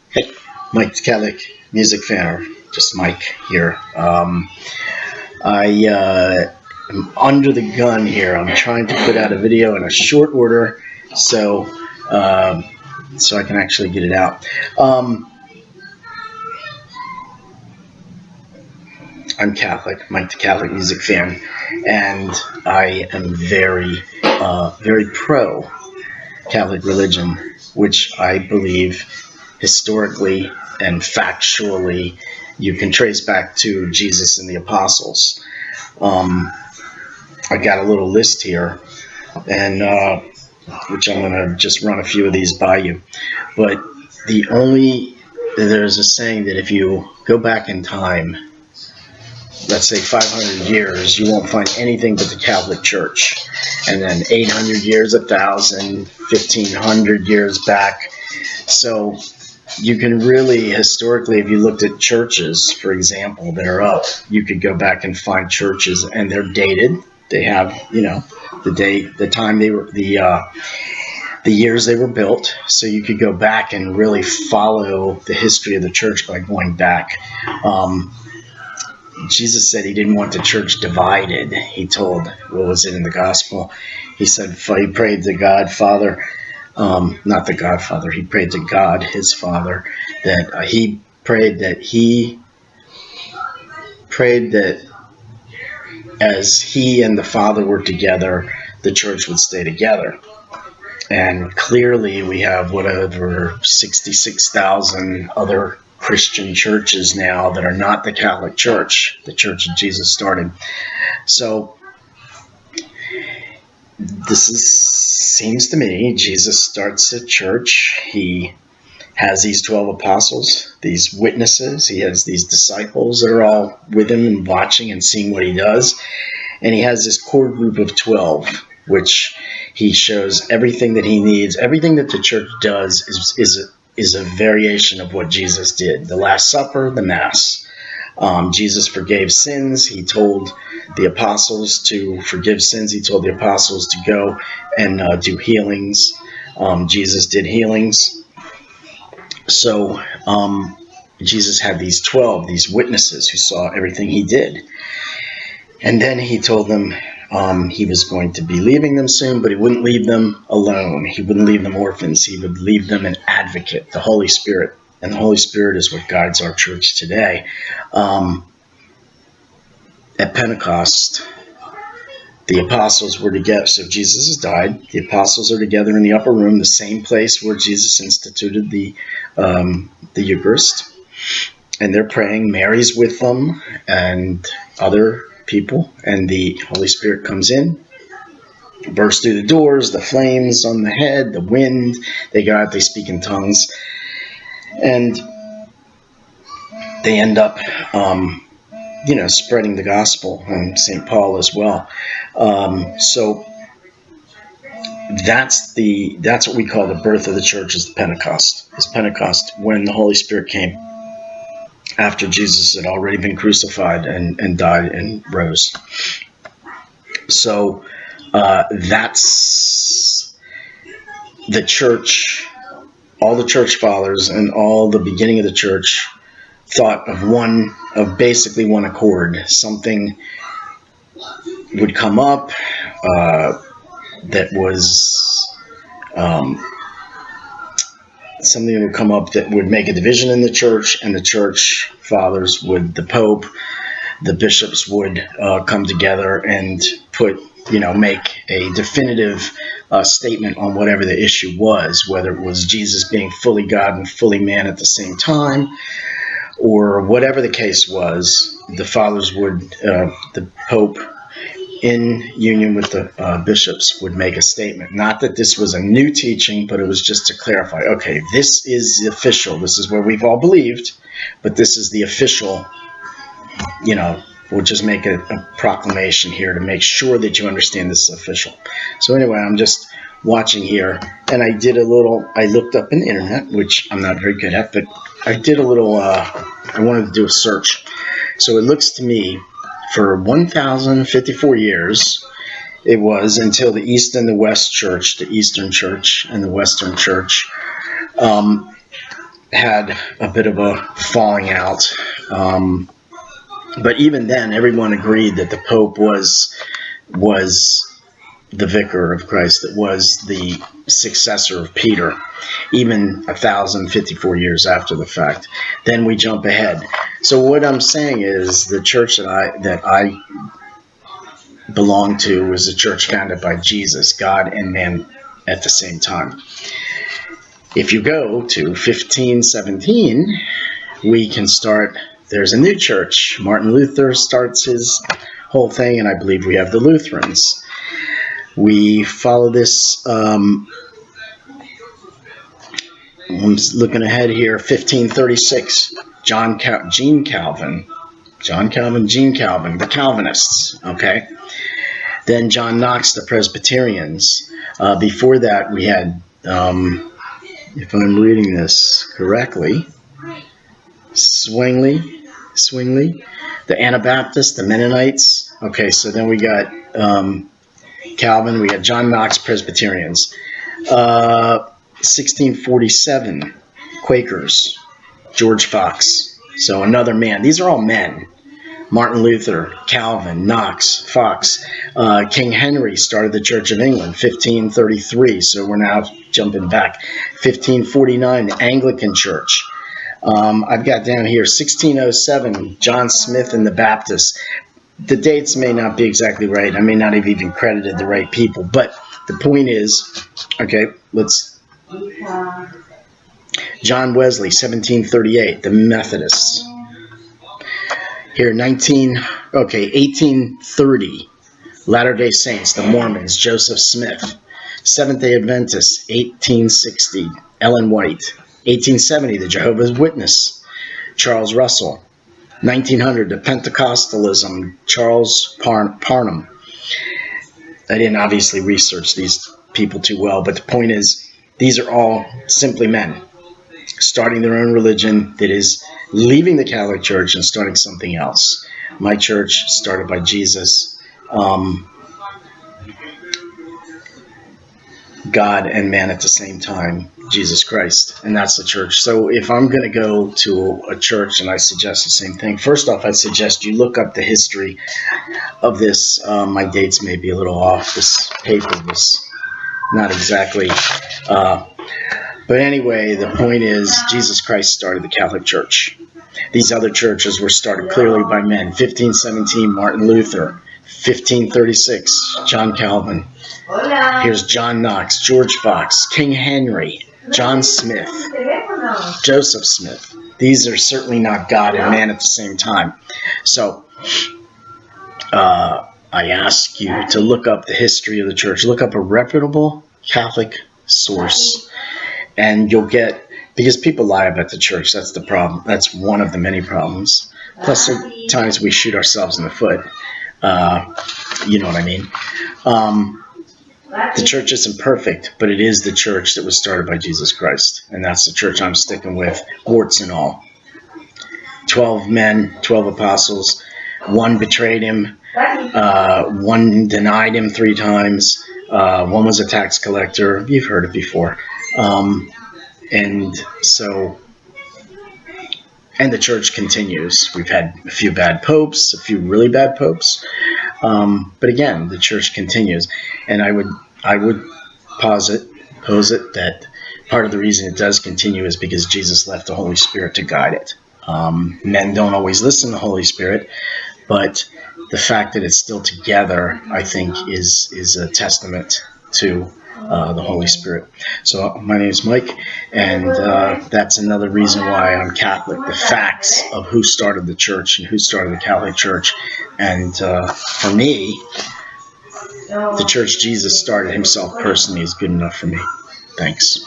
Hey, Mike the Catholic music fan, or just Mike here. Am under the gun here. I'm trying to put out a video in a short order, so um, so I can actually get it out. I'm Catholic, Mike the Catholic music fan, and I am very pro Catholic religion, which I believe historically and factually you can trace back to Jesus and the apostles. Um, I got a little list here, and which I'm going to just run a few of these by you. But there's a saying that if you go back in time, let's say 500 years, you won't find anything but the Catholic Church. And then 800 years, 1,000, 1,500 years back. So you can really, historically, if you looked at churches, for example, that are up, you could go back and find churches, and they're dated. They have, the date, the time they were, the years they were built. So you could go back and really follow the history of the church by going back. Jesus said he didn't want the church divided. He told, what was it in the gospel? He said, he prayed to God, Father, not the Godfather, he prayed to God, his Father, that he prayed that as he and the Father were together, the church would stay together. And clearly we have whatever 66,000 other Christian churches now that are not the Catholic Church, the Church of Jesus started. So seems to me, Jesus starts a church. He has these 12 apostles, these witnesses. He has these disciples that are all with him and watching and seeing what he does. And he has this core group of 12, which he shows everything that he needs. Everything that the church does is a variation of what Jesus did. The Last Supper, the Mass. Jesus forgave sins. He told the apostles to forgive sins. He told the apostles to go and do healings. Jesus did healings. So Jesus had these 12, these witnesses who saw everything he did. And then he told them he was going to be leaving them soon, but he wouldn't leave them alone. He wouldn't leave them orphans. He would leave them an advocate, the Holy Spirit. And the Holy Spirit is what guides our church today. At Pentecost, the apostles were together. So Jesus has died. The apostles are together in the upper room, the same place where Jesus instituted the Eucharist. And they're praying. Mary's with them and other people. And the Holy Spirit comes in, bursts through the doors, the flames on the head, the wind. They go out, they speak in tongues. And they end up, spreading the gospel, and St. Paul as well. So that's what we call the birth of the church, is Pentecost. It's Pentecost, when the Holy Spirit came after Jesus had already been crucified and died and rose. So that's the church. All the church fathers and all the beginning of the church thought of basically one accord. Something would come up that would make a division in the church, and the church fathers the Pope, the bishops would come together and make a definitive statement on whatever the issue was, whether it was Jesus being fully God and fully man at the same time, or whatever the case was. The fathers the Pope, in union with the bishops, would make a statement. Not that this was a new teaching, but it was just to clarify, okay, this is the official, this is what we've all believed, but this is the official, we'll just make a proclamation here to make sure that you understand this is official. So anyway, I'm just watching here, and I looked up in the internet, which I'm not very good at, but I did a little, I wanted to do a search. So it looks to me, for 1,054 years, it was until the East and the West Church, the Eastern Church and the Western Church, had a bit of a falling out. But even then, everyone agreed that the Pope was the vicar of Christ, that was the successor of Peter, even 1,054 years after the fact. Then we jump ahead. So what I'm saying is the church that I belong to was a church founded by Jesus, God and man at the same time. If you go to 1517, we can start. There's a new church. Martin Luther starts his whole thing, and I believe we have the Lutherans. We follow this. I'm looking ahead here. 1536. John Calvin, the Calvinists. Okay. Then John Knox, the Presbyterians. Before that, we had, if I'm reading this correctly, Zwingli, the Anabaptists, the Mennonites. Okay, so then we got Calvin, we got John Knox, Presbyterians. 1647, Quakers, George Fox. So another man. These are all men. Martin Luther, Calvin, Knox, Fox. King Henry started the Church of England, 1533. So we're now jumping back. 1549, the Anglican Church. I've got down here 1607, John Smith and the Baptists. The dates may not be exactly right. I may not have even credited the right people. But the point is, okay, John Wesley, 1738, the Methodists. Here, 1830, Latter-day Saints, the Mormons, Joseph Smith. Seventh-day Adventists, 1860, Ellen White. 1870, the Jehovah's Witness, Charles Russell. 1900, the Pentecostalism, Charles Parham. I didn't obviously research these people too well, but the point is, these are all simply men starting their own religion that is leaving the Catholic Church and starting something else. My church, started by Jesus, God and man at the same time, Jesus Christ, and that's the church. So if I'm going to go to a church, and I suggest the same thing, first off, I suggest you look up the history of this. My dates may be a little off. This paper was not exactly... but anyway, the point is, Jesus Christ started the Catholic Church. These other churches were started clearly by men. 1517, Martin Luther. 1536, John Calvin. Here's John Knox, George Fox, King Henry, John Smith, Joseph Smith. These are certainly not God and man at the same time. So, I ask you to look up the history of the church. Look up a reputable Catholic source. And you'll get, because people lie about the church, that's the problem. That's one of the many problems. Plus, sometimes we shoot ourselves in the foot. You know what I mean? The church isn't perfect, but it is the church that was started by Jesus Christ. And that's the church I'm sticking with, warts and all. 12 men, 12 apostles. One betrayed him. One denied him 3 times. One was a tax collector. You've heard it before. And the church continues. We've had a few bad popes, a few really bad popes. But again, the church continues. And I would pose it that part of the reason it does continue is because Jesus left the Holy Spirit to guide it. Men don't always listen to the Holy Spirit, but the fact that it's still together, I think, is a testament to the Holy Spirit. So my name is Mike, and that's another reason why I'm Catholic. The facts of who started the church and who started the Catholic Church. And for me, the church Jesus started himself personally is good enough for me. Thanks.